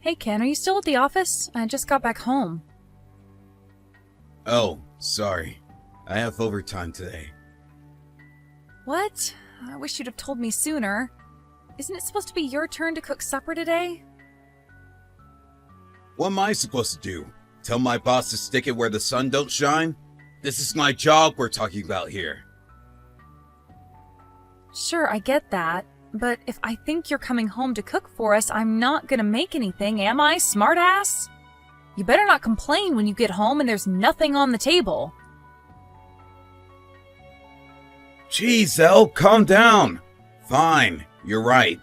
Hey Ken, are you still at the office? I just got back home. Oh, sorry. I have overtime today. What? I wish you'd have told me sooner. Isn't it supposed to be your turn to cook supper today? What am I supposed to do? Tell my boss to stick it where the sun don't shine? This is my job we're talking about here. Sure, I get that. But if I think you're coming home to cook for us, I'm not gonna make anything, am I, smartass? You better not complain when you get home and there's nothing on the table. Jeez, Elle, calm down. Fine, you're right.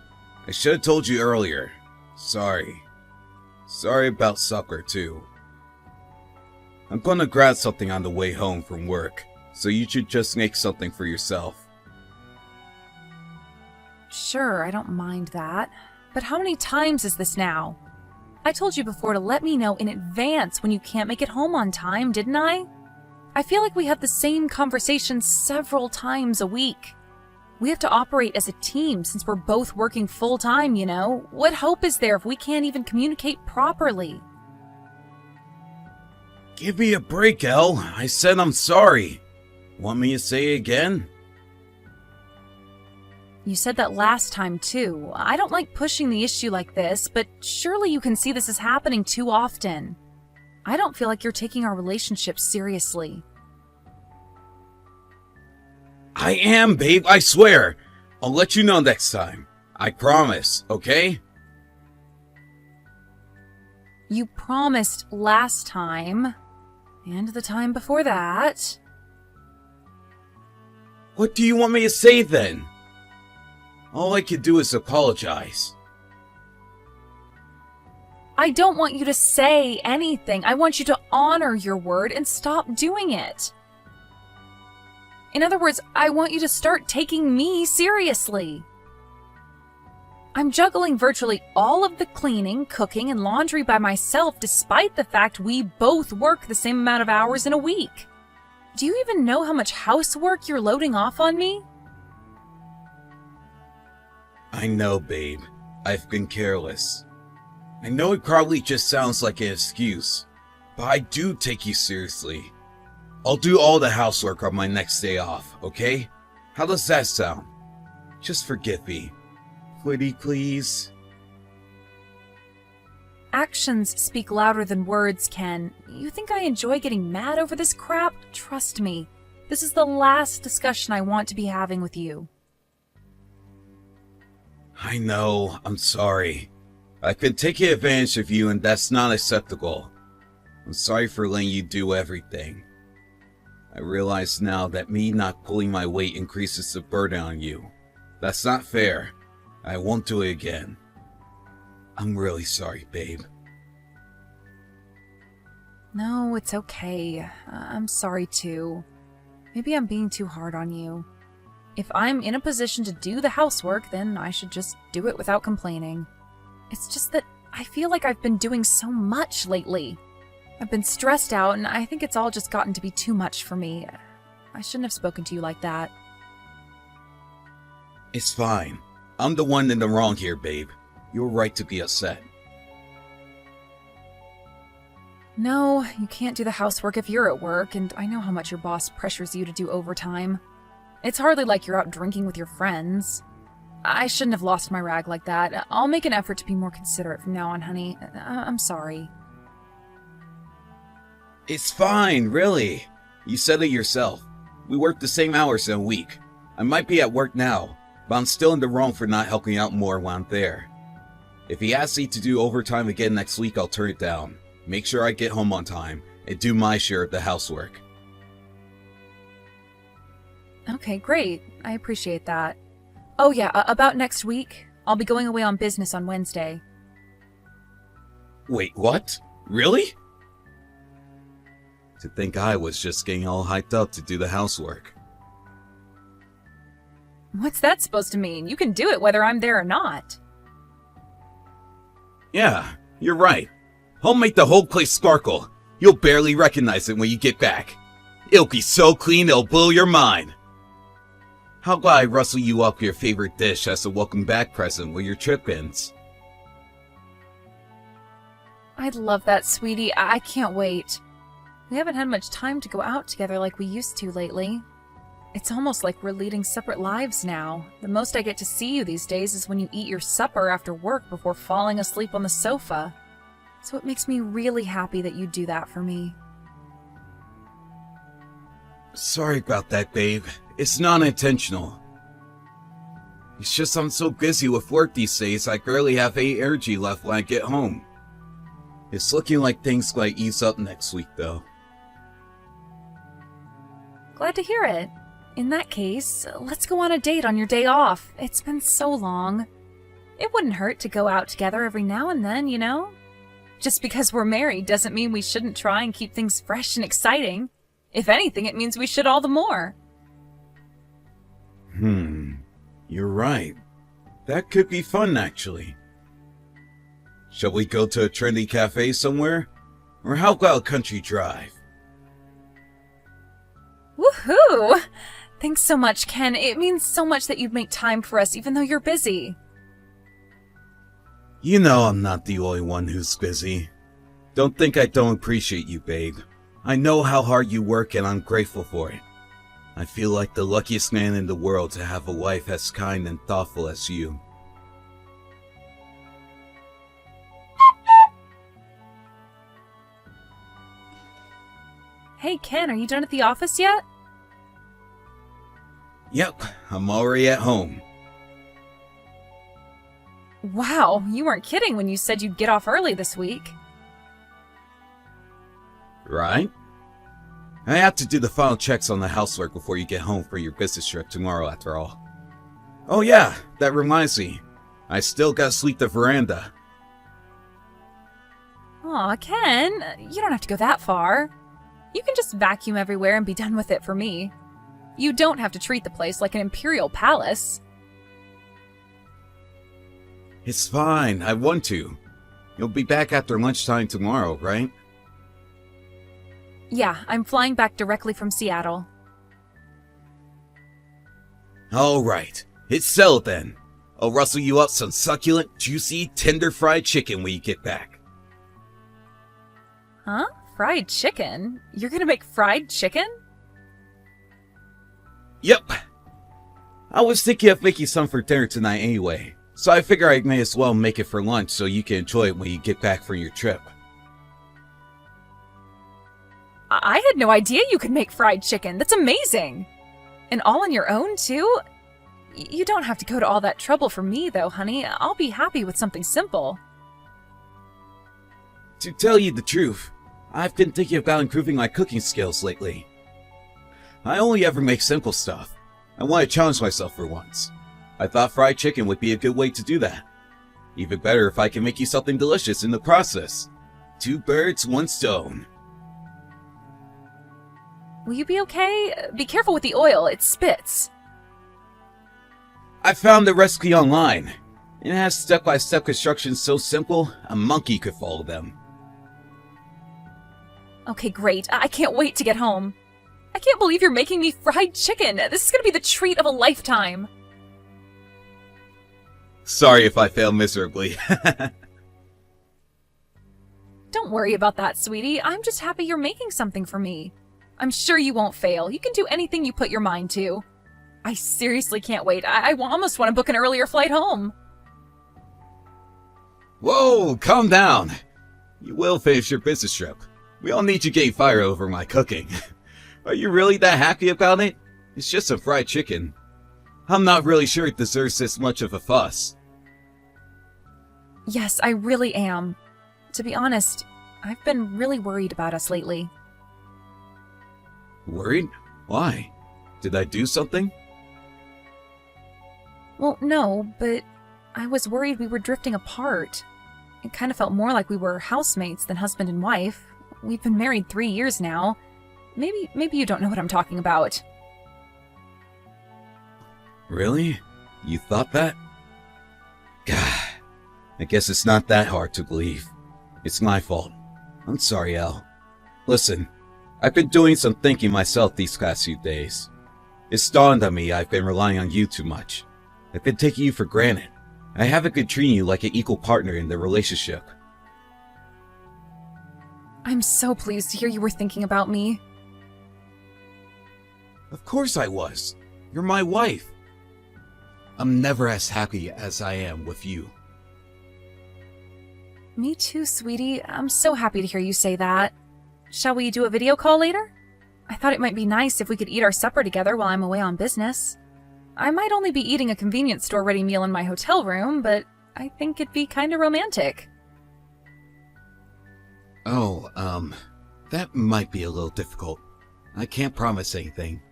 I should have told you earlier. Sorry. Sorry about supper, too. I'm gonna grab something on the way home from work, so you should just make something for yourself. Sure, I don't mind that. But how many times is this now? I told you before to let me know in advance when you can't make it home on time, didn't I? I feel like we have the same conversation several times a week. We have to operate as a team since we're both working full-time, you know? What hope is there if we can't even communicate properly? Give me a break, Elle. I said I'm sorry. Want me to say it again? You said that last time, too. I don't like pushing the issue like this, but surely you can see this is happening too often. I don't feel like you're taking our relationship seriously. I am, babe, I swear. I'll let you know next time. I promise, okay? You promised last time, and the time before that. What do you want me to say then? All I can do is apologize. I don't want you to say anything. I want you to honor your word and stop doing it. In other words, I want you to start taking me seriously. I'm juggling virtually all of the cleaning, cooking, and laundry by myself despite the fact we both work the same amount of hours in a week. Do you even know how much housework you're loading off on me? I know, babe. I've been careless. I know it probably just sounds like an excuse, but I do take you seriously. I'll do all the housework on my next day off, okay? How does that sound? Just forgive me. Pretty please? Actions speak louder than words, Ken. You think I enjoy getting mad over this crap? Trust me. This is the last discussion I want to be having with you. I know, I'm sorry. I've been taking advantage of you and that's not acceptable. I'm sorry for letting you do everything. I realize now that me not pulling my weight increases the burden on you. That's not fair. I won't do it again. I'm really sorry, babe. No, it's okay. I'm sorry too. Maybe I'm being too hard on you. If I'm in a position to do the housework, then I should just do it without complaining. It's just that I feel like I've been doing so much lately. I've been stressed out, and I think it's all just gotten to be too much for me. I shouldn't have spoken to you like that. It's fine. I'm the one in the wrong here, babe. You're right to be upset. No, you can't do the housework if you're at work, and I know how much your boss pressures you to do overtime. It's hardly like you're out drinking with your friends. I shouldn't have lost my rag like that. I'll make an effort to be more considerate from now on, honey. I'm sorry. It's fine, really. You said it yourself. We work the same hours in a week. I might be at work now, but I'm still in the wrong for not helping out more when I'm there. If he asks me to do overtime again next week, I'll turn it down. Make sure I get home on time and do my share of the housework. Okay, great. I appreciate that. Oh yeah, about next week. I'll be going away on business on Wednesday. Wait, what? Really? To think I was just getting all hyped up to do the housework. What's that supposed to mean? You can do it whether I'm there or not. Yeah, you're right. I'll make the whole place sparkle. You'll barely recognize it when you get back. It'll be so clean it'll blow your mind. How about I rustle you up your favorite dish as a welcome back present when your trip ends? I love that, sweetie. I can't wait. We haven't had much time to go out together like we used to lately. It's almost like we're leading separate lives now. The most I get to see you these days is when you eat your supper after work before falling asleep on the sofa. So it makes me really happy that you do that for me. Sorry about that, babe. It's not intentional. It's just I'm so busy with work these days, I barely have any energy left when I get home. It's looking like things might ease up next week, though. Glad to hear it. In that case, let's go on a date on your day off. It's been so long. It wouldn't hurt to go out together every now and then, you know? Just because we're married doesn't mean we shouldn't try and keep things fresh and exciting. If anything, it means we should all the more. You're right. That could be fun, actually. Shall we go to a trendy cafe somewhere? Or how about a country drive? Woohoo! Thanks so much, Ken. It means so much that you'd make time for us, even though you're busy. You know I'm not the only one who's busy. Don't think I don't appreciate you, babe. I know how hard you work and I'm grateful for it. I feel like the luckiest man in the world to have a wife as kind and thoughtful as you. Hey, Ken, are you done at the office yet? Yep, I'm already at home. Wow, you weren't kidding when you said you'd get off early this week. Right? I have to do the final checks on the housework before you get home for your business trip tomorrow, after all. Oh yeah, that reminds me. I still gotta sweep the veranda. Aw, Ken, you don't have to go that far. You can just vacuum everywhere and be done with it for me. You don't have to treat the place like an imperial palace. It's fine, I want to. You'll be back after lunchtime tomorrow, right? Yeah, I'm flying back directly from Seattle. Alright, it's settled then. I'll rustle you up some succulent, juicy, tender fried chicken when you get back. Huh? Fried chicken? You're gonna make fried chicken? Yep. I was thinking of making some for dinner tonight anyway, so I figure I may as well make it for lunch so you can enjoy it when you get back from your trip. I had no idea you could make fried chicken. That's amazing! And all on your own, too? You don't have to go to all that trouble for me, though, honey. I'll be happy with something simple. To tell you the truth, I've been thinking about improving my cooking skills lately. I only ever make simple stuff. I want to challenge myself for once. I thought fried chicken would be a good way to do that. Even better if I can make you something delicious in the process. 2 birds, 1 stone. Will you be okay? Be careful with the oil, it spits. I found the recipe online. It has step-by-step instructions so simple, a monkey could follow them. Okay, great. I can't wait to get home. I can't believe you're making me fried chicken. This is gonna be the treat of a lifetime. Sorry if I fail miserably. Don't worry about that, sweetie. I'm just happy you're making something for me. I'm sure you won't fail. You can do anything you put your mind to. I seriously can't wait. I almost want to book an earlier flight home. Whoa, calm down. You will finish your business trip. We all need you getting fired over my cooking. Are you really that happy about it? It's just some fried chicken. I'm not really sure it deserves this much of a fuss. Yes, I really am. To be honest, I've been really worried about us lately. Worried? Why? Did I do something? Well, no, but I was worried we were drifting apart. It kind of felt more like we were housemates than husband and wife. We've been married 3 years now. Maybe you don't know what I'm talking about. Really? You thought that? Gah, I guess it's not that hard to believe. It's my fault. I'm sorry, Al. Listen, I've been doing some thinking myself these past few days. It's dawned on me I've been relying on you too much. I've been taking you for granted. I haven't been treating you like an equal partner in the relationship. I'm so pleased to hear you were thinking about me. Of course I was. You're my wife. I'm never as happy as I am with you. Me too, sweetie. I'm so happy to hear you say that. Shall we do a video call later? I thought it might be nice if we could eat our supper together while I'm away on business. I might only be eating a convenience store ready meal in my hotel room, but I think it'd be kinda romantic. Oh, that might be a little difficult. I can't promise anything.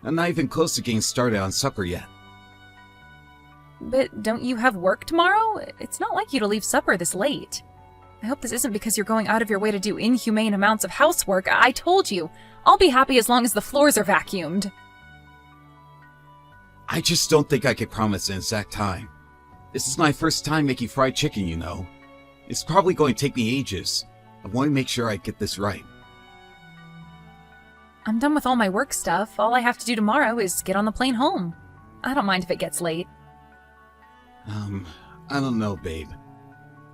I'm not even close to getting started on supper yet. But don't you have work tomorrow? It's not like you to leave supper this late. I hope this isn't because you're going out of your way to do inhumane amounts of housework. I told you, I'll be happy as long as the floors are vacuumed. I just don't think I could promise an exact time. This is my first time making fried chicken, you know. It's probably going to take me ages. I want to make sure I get this right. I'm done with all my work stuff. All I have to do tomorrow is get on the plane home. I don't mind if it gets late. I don't know, babe.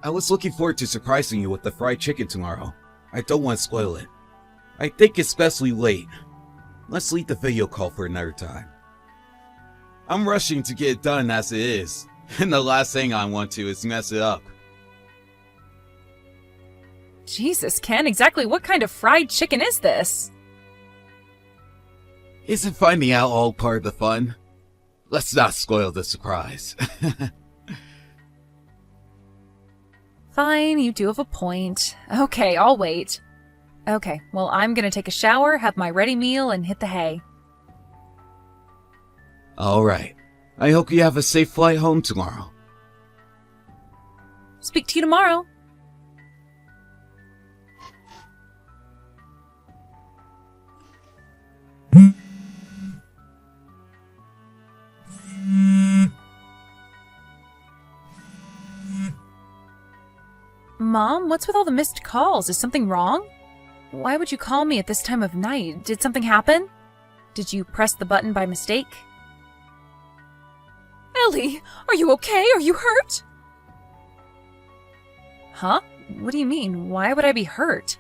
I was looking forward to surprising you with the fried chicken tomorrow. I don't want to spoil it. I think it's best we wait. Let's leave the video call for another time. I'm rushing to get it done as it is, and the last thing I want to is mess it up. Jesus, Ken, exactly what kind of fried chicken is this? Isn't finding out all part of the fun? Let's not spoil the surprise. Fine, you do have a point. Okay, I'll wait. Okay, well, I'm gonna take a shower, have my ready meal, and hit the hay. Alright. I hope you have a safe flight home tomorrow. Speak to you tomorrow. Mom, what's with all the missed calls? Is something wrong? Why would you call me at this time of night? Did something happen? Did you press the button by mistake? Ellie, are you okay? Are you hurt? Huh? What do you mean? Why would I be hurt?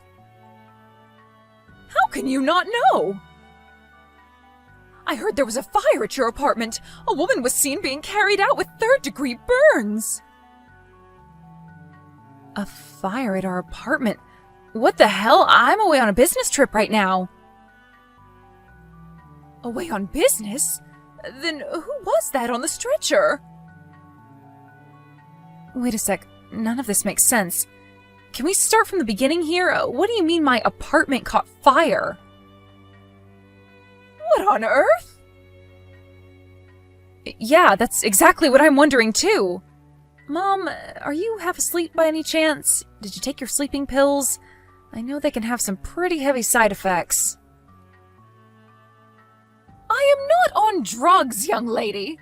How can you not know? I heard there was a fire at your apartment. A woman was seen being carried out with third-degree burns. A fire at our apartment? What the hell? I'm away on a business trip right now. Away on business? Then who was that on the stretcher? Wait a sec. None of this makes sense. Can we start from the beginning here? What do you mean my apartment caught fire? What on earth? Yeah, that's exactly what I'm wondering too. Mom, are you half asleep by any chance? Did you take your sleeping pills? I know they can have some pretty heavy side effects. I am not on drugs, young lady.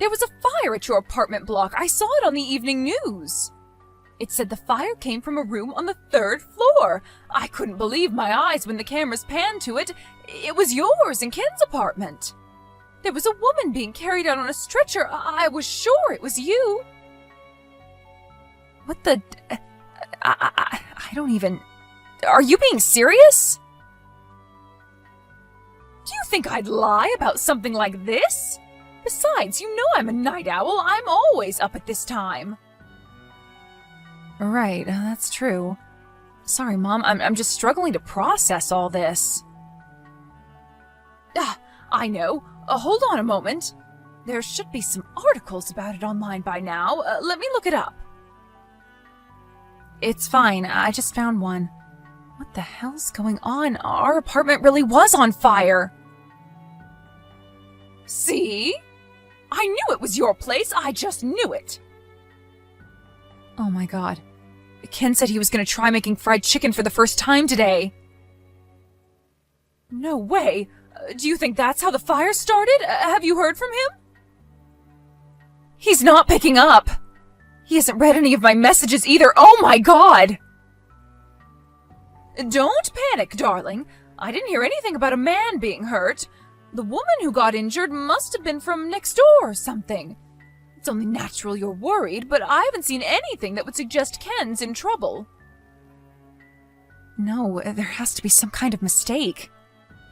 There was a fire at your apartment block. I saw it on the evening news. It said the fire came from a room on the 3rd floor. I couldn't believe my eyes when the cameras panned to it. It was yours and Ken's apartment. There was a woman being carried out on a stretcher. I was sure it was you. What the... I don't even... Are you being serious? Do you think I'd lie about something like this? Besides, you know I'm a night owl. I'm always up at this time. Right, that's true. Sorry, Mom. I'm just struggling to process all this. I know. Hold on a moment. There should be some articles about it online by now. Let me look it up. It's fine. I just found one. What the hell's going on? Our apartment really was on fire. See? I knew it was your place. I just knew it. Oh my god. Ken said he was going to try making fried chicken for the first time today. No way. Do you think that's how the fire started? Have you heard from him? He's not picking up. He hasn't read any of my messages either. Oh my god! Don't panic, darling. I didn't hear anything about a man being hurt. The woman who got injured must have been from next door or something. It's only natural you're worried, but I haven't seen anything that would suggest Ken's in trouble. No, there has to be some kind of mistake.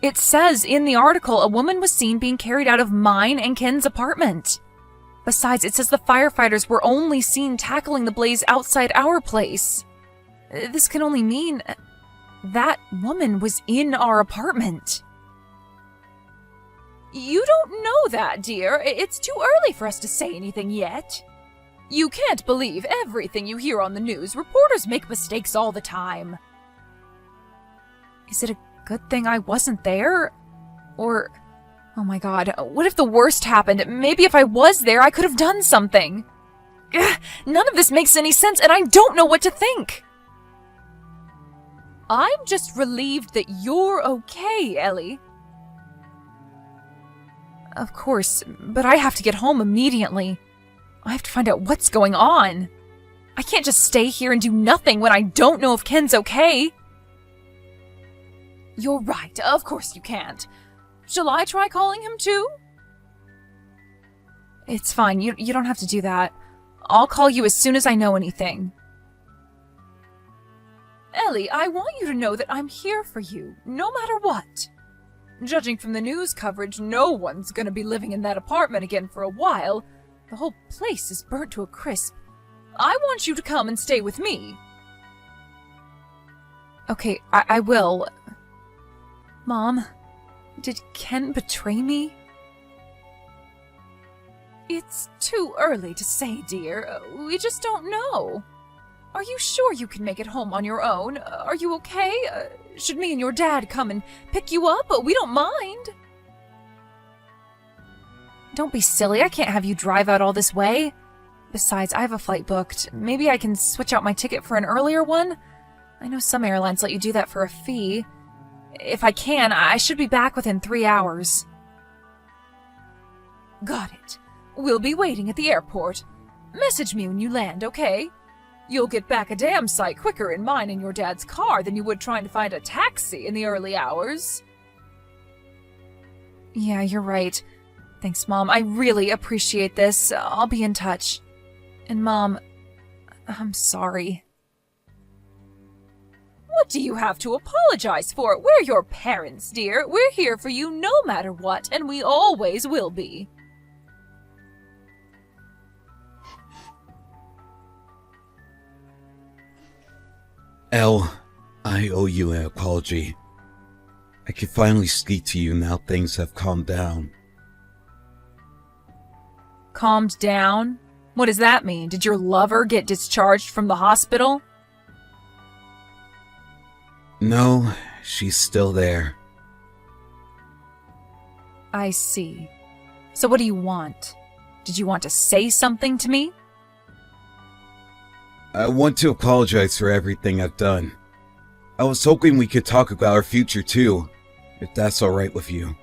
It says in the article a woman was seen being carried out of mine and Ken's apartment. Besides, it says the firefighters were only seen tackling the blaze outside our place. This can only mean that woman was in our apartment. You don't know that, dear. It's too early for us to say anything yet. You can't believe everything you hear on the news. Reporters make mistakes all the time. Is it a good thing I wasn't there? Or, oh my god, what if the worst happened? Maybe if I was there, I could have done something. Ugh, none of this makes any sense, and I don't know what to think. I'm just relieved that you're okay, Ellie. Of course, but I have to get home immediately. I have to find out what's going on. I can't just stay here and do nothing when I don't know if Ken's okay. You're right, of course you can't. Shall I try calling him too? It's fine, you don't have to do that. I'll call you as soon as I know anything. Ellie, I want you to know that I'm here for you, no matter what. Judging from the news coverage, no one's gonna be living in that apartment again for a while. The whole place is burnt to a crisp. I want you to come and stay with me. Okay, I will. Mom, did Ken betray me? It's too early to say, dear. We just don't know. Are you sure you can make it home on your own? Are you okay? Should me and your dad come and pick you up? We don't mind. Don't be silly. I can't have you drive out all this way. Besides, I have a flight booked. Maybe I can switch out my ticket for an earlier one? I know some airlines let you do that for a fee. If I can, I should be back within 3 hours. Got it. We'll be waiting at the airport. Message me when you land, okay? You'll get back a damn sight quicker in mine and your dad's car than you would trying to find a taxi in the early hours. Yeah, you're right. Thanks, Mom. I really appreciate this. I'll be in touch. And Mom, I'm sorry. What do you have to apologize for? We're your parents, dear. We're here for you no matter what, and we always will be. Elle, I owe you an apology. I can finally speak to you now things have calmed down. Calmed down? What does that mean? Did your lover get discharged from the hospital? No, she's still there. I see. So what do you want? Did you want to say something to me? I want to apologize for everything I've done. I was hoping we could talk about our future too, if that's alright with you.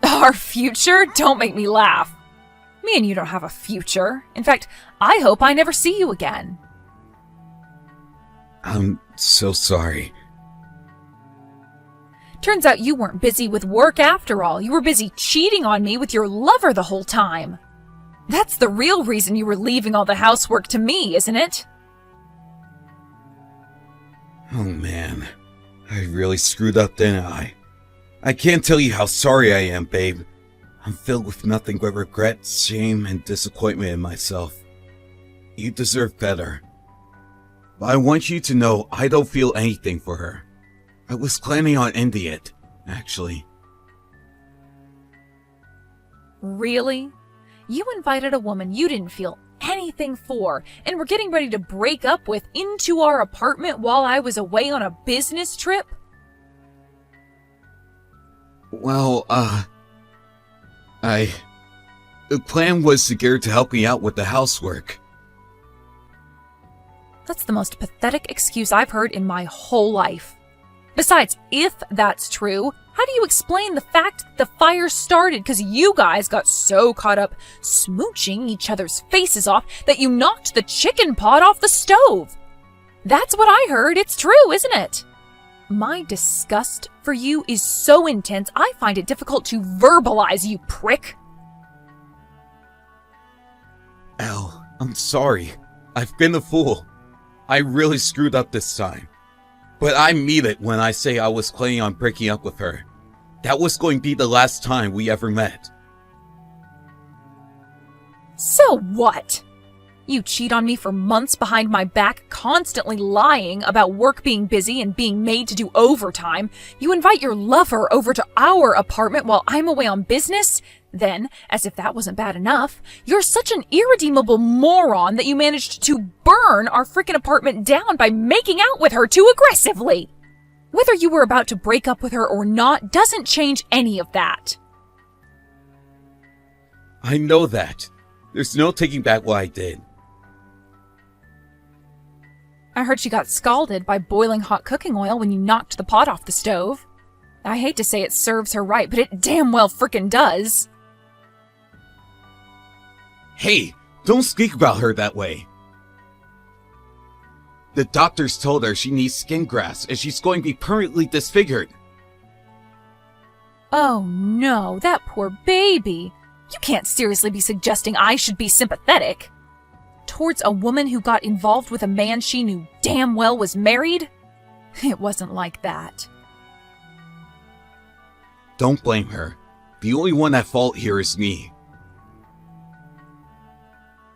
Our future? Don't make me laugh. Me and you don't have a future. In fact, I hope I never see you again. I'm so sorry. Turns out you weren't busy with work after all. You were busy cheating on me with your lover the whole time. That's the real reason you were leaving all the housework to me, isn't it? Oh man, I really screwed up, didn't I? I can't tell you how sorry I am, babe. I'm filled with nothing but regret, shame, and disappointment in myself. You deserve better. But I want you to know I don't feel anything for her. I was planning on ending it, actually. Really? You invited a woman you didn't feel anything for, and were getting ready to break up with into our apartment while I was away on a business trip? Well, the plan was to get her to help me out with the housework. That's the most pathetic excuse I've heard in my whole life. Besides, if that's true, how do you explain the fact that the fire started because you guys got so caught up smooching each other's faces off that you knocked the chicken pot off the stove? That's what I heard. It's true, isn't it? My disgust for you is so intense, I find it difficult to verbalize, you prick. Elle, I'm sorry. I've been a fool. I really screwed up this time. But I mean it when I say I was planning on breaking up with her. That was going to be the last time we ever met. So what? You cheat on me for months behind my back, constantly lying about work being busy and being made to do overtime. You invite your lover over to our apartment while I'm away on business. Then, as if that wasn't bad enough, you're such an irredeemable moron that you managed to burn our frickin' apartment down by making out with her too aggressively. Whether you were about to break up with her or not doesn't change any of that. I know that. There's no taking back what I did. I heard she got scalded by boiling hot cooking oil when you knocked the pot off the stove. I hate to say it serves her right, but it damn well frickin' does. Hey, don't speak about her that way. The doctors told her she needs skin grafts and she's going to be permanently disfigured. Oh no, that poor baby. You can't seriously be suggesting I should be sympathetic towards a woman who got involved with a man she knew damn well was married? It wasn't like that. Don't blame her. The only one at fault here is me.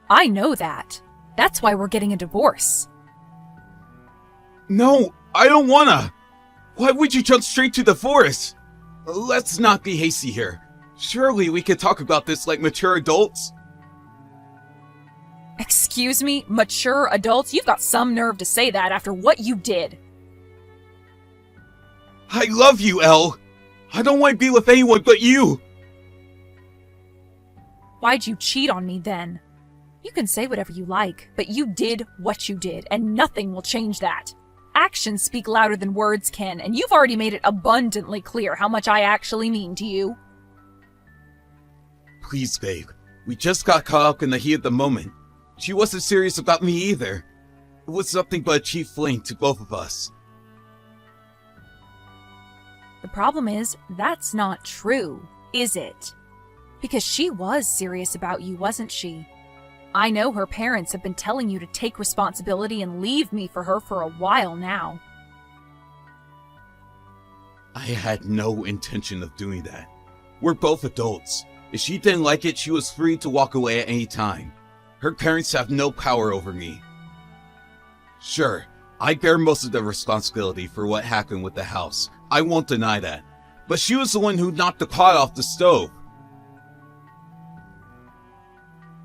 I know that. That's why we're getting a divorce. No, I don't wanna. Why would you jump straight to divorce? Let's not be hasty here. Surely we could talk about this like mature adults. Excuse me, mature adults? You've got some nerve to say that after what you did. I love you, Elle. I don't want to be with anyone but you. Why'd you cheat on me then? You can say whatever you like, but you did what you did, and nothing will change that. Actions speak louder than words can, and you've already made it abundantly clear how much I actually mean to you. Please, babe. We just got caught up in the heat of the moment. She wasn't serious about me either. It was nothing but a cheap fling to both of us. The problem is, that's not true, is it? Because she was serious about you, wasn't she? I know her parents have been telling you to take responsibility and leave me for her for a while now. I had no intention of doing that. We're both adults. If she didn't like it, she was free to walk away at any time. Her parents have no power over me. Sure, I bear most of the responsibility for what happened with the house. I won't deny that. But she was the one who knocked the pot off the stove.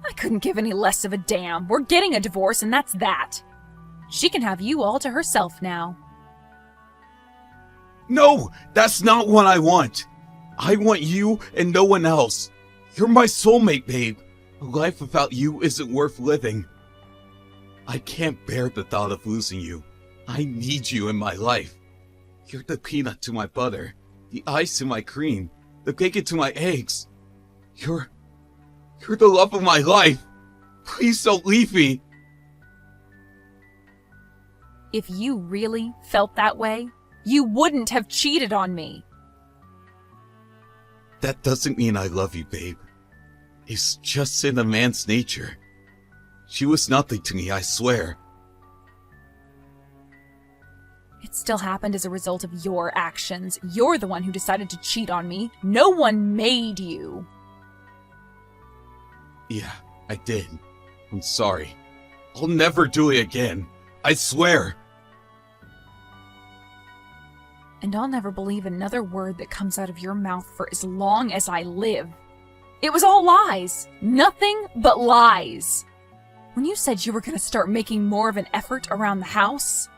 I couldn't give any less of a damn. We're getting a divorce and that's that. She can have you all to herself now. No, that's not what I want. I want you and no one else. You're my soulmate, babe. A life without you isn't worth living. I can't bear the thought of losing you. I need you in my life. You're the peanut to my butter, the ice to my cream, the bacon to my eggs. You're the love of my life. Please don't leave me. If you really felt that way, you wouldn't have cheated on me. That doesn't mean I love you, babe. It's just in a man's nature. She was nothing to me, I swear. It still happened as a result of your actions. You're the one who decided to cheat on me. No one made you. Yeah, I did. I'm sorry. I'll never do it again. I swear. And I'll never believe another word that comes out of your mouth for as long as I live. It was all lies. Nothing but lies. When you said you were going to start making more of an effort around the house,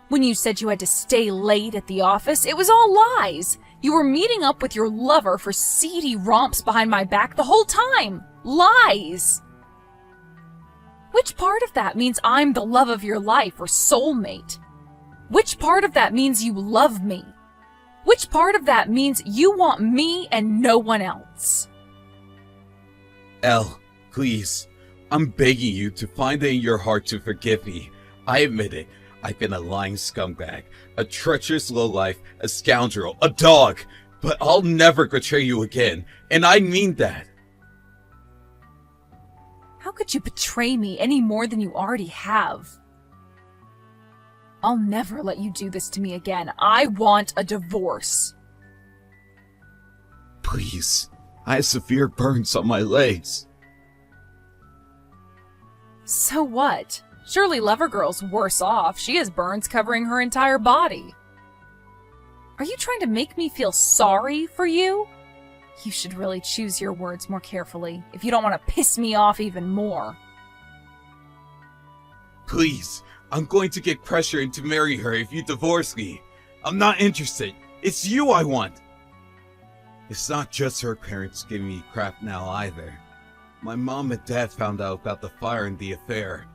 when you said you had to stay late at the office, it was all lies. You were meeting up with your lover for seedy romps behind my back the whole time. Lies. Which part of that means I'm the love of your life or soulmate? Which part of that means you love me? Which part of that means you want me and no one else? Elle, please. I'm begging you to find it in your heart to forgive me. I admit it. I've been a lying scumbag, a treacherous lowlife, a scoundrel, a dog. But I'll never betray you again, and I mean that. How could you betray me any more than you already have? I'll never let you do this to me again. I want a divorce. Please. I have severe burns on my legs. So what? Surely Lovergirl's worse off. She has burns covering her entire body. Are you trying to make me feel sorry for you? You should really choose your words more carefully if you don't want to piss me off even more. Please, I'm going to get pressure into marry her if you divorce me. I'm not interested. It's you I want. It's not just her parents giving me crap now either. My mom and dad found out about the fire and the affair.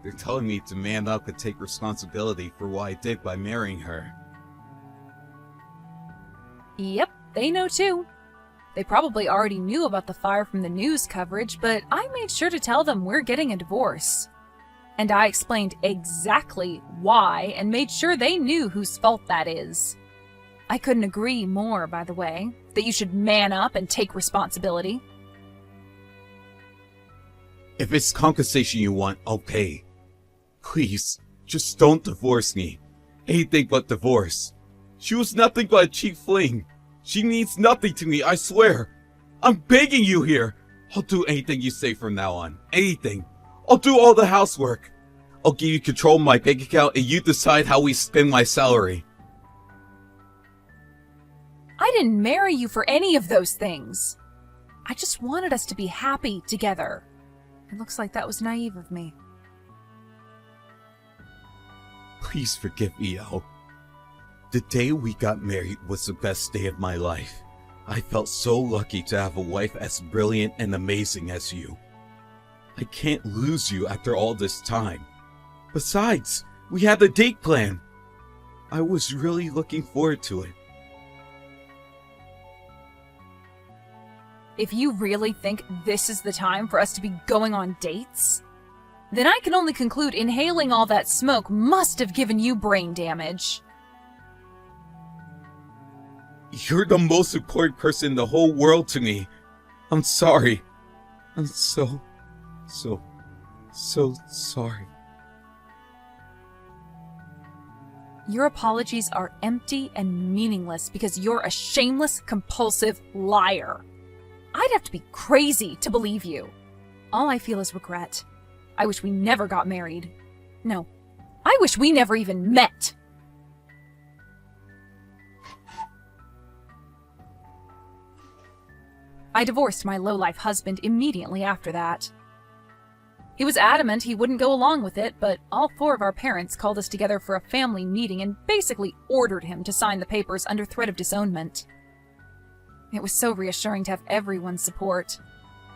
They're telling me to man up and take responsibility for what I did by marrying her. Yep, they know too. They probably already knew about the fire from the news coverage, but I made sure to tell them we're getting a divorce. And I explained exactly why and made sure they knew whose fault that is. I couldn't agree more, by the way, that you should man up and take responsibility. If it's compensation you want, I'll pay. Please, just don't divorce me. Anything but divorce. She was nothing but a cheap fling. She means nothing to me, I swear. I'm begging you here. I'll do anything you say from now on. Anything. I'll do all the housework. I'll give you control of my bank account and you decide how we spend my salary. I didn't marry you for any of those things. I just wanted us to be happy together. It looks like that was naive of me. Please forgive me, Elle. The day we got married was the best day of my life. I felt so lucky to have a wife as brilliant and amazing as you. I can't lose you after all this time. Besides, we had the date plan. I was really looking forward to it. If you really think this is the time for us to be going on dates, then I can only conclude inhaling all that smoke must have given you brain damage. You're the most important person in the whole world to me. I'm sorry. I'm so sorry. Your apologies are empty and meaningless because you're a shameless, compulsive liar. I'd have to be crazy to believe you. All I feel is regret. I wish we never got married. No, I wish we never even met. I divorced my lowlife husband immediately after that. He was adamant he wouldn't go along with it, but all four of our parents called us together for a family meeting and basically ordered him to sign the papers under threat of disownment. It was so reassuring to have everyone's support.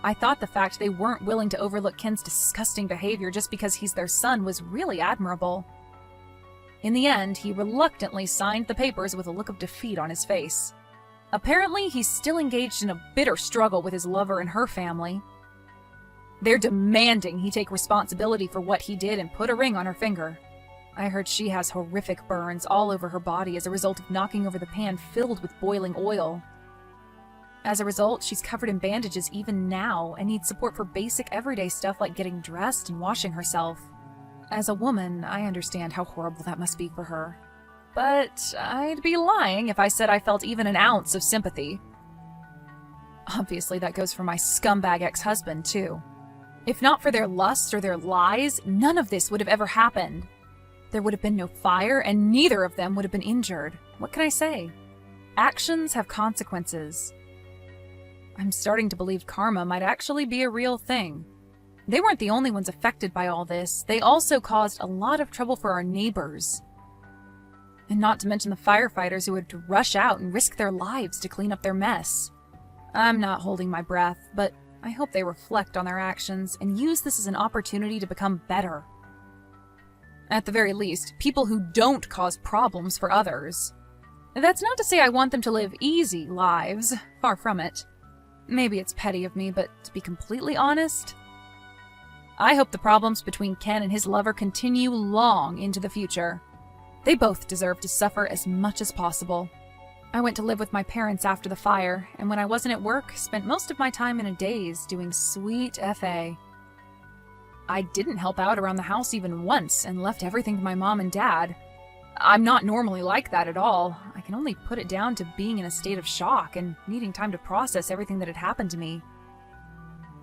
I thought the fact they weren't willing to overlook Ken's disgusting behavior just because he's their son was really admirable. In the end, he reluctantly signed the papers with a look of defeat on his face. Apparently, he's still engaged in a bitter struggle with his lover and her family. They're demanding he take responsibility for what he did and put a ring on her finger. I heard she has horrific burns all over her body as a result of knocking over the pan filled with boiling oil. As a result, she's covered in bandages even now and needs support for basic everyday stuff like getting dressed and washing herself. As a woman, I understand how horrible that must be for her. But I'd be lying if I said I felt even an ounce of sympathy. Obviously, that goes for my scumbag ex-husband, too. If not for their lust or their lies, none of this would have ever happened. There would have been no fire, and neither of them would have been injured. What can I say? Actions have consequences. I'm starting to believe karma might actually be a real thing. They weren't the only ones affected by all this. They also caused a lot of trouble for our neighbors. And not to mention the firefighters who had to rush out and risk their lives to clean up their mess. I'm not holding my breath, but I hope they reflect on their actions and use this as an opportunity to become better. At the very least, people who don't cause problems for others. That's not to say I want them to live easy lives, far from it. Maybe it's petty of me, but to be completely honest, I hope the problems between Ken and his lover continue long into the future. They both deserve to suffer as much as possible. I went to live with my parents after the fire, and when I wasn't at work, spent most of my time in a daze doing sweet FA. I didn't help out around the house even once and left everything to my mom and dad. I'm not normally like that at all. I can only put it down to being in a state of shock and needing time to process everything that had happened to me.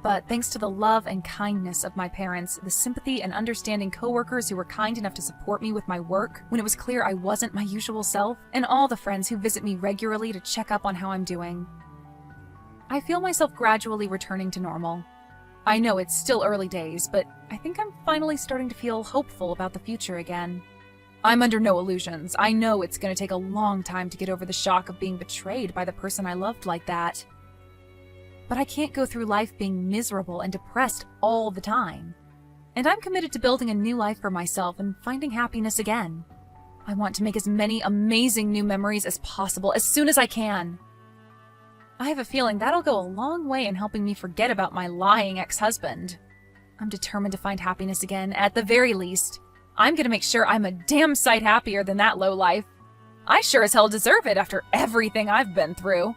But thanks to the love and kindness of my parents, the sympathy and understanding coworkers who were kind enough to support me with my work when it was clear I wasn't my usual self, and all the friends who visit me regularly to check up on how I'm doing, I feel myself gradually returning to normal. I know it's still early days, but I think I'm finally starting to feel hopeful about the future again. I'm under no illusions. I know it's going to take a long time to get over the shock of being betrayed by the person I loved like that. But I can't go through life being miserable and depressed all the time. And I'm committed to building a new life for myself and finding happiness again. I want to make as many amazing new memories as possible as soon as I can. I have a feeling that'll go a long way in helping me forget about my lying ex-husband. I'm determined to find happiness again, at the very least. I'm gonna make sure I'm a damn sight happier than that lowlife. I sure as hell deserve it after everything I've been through.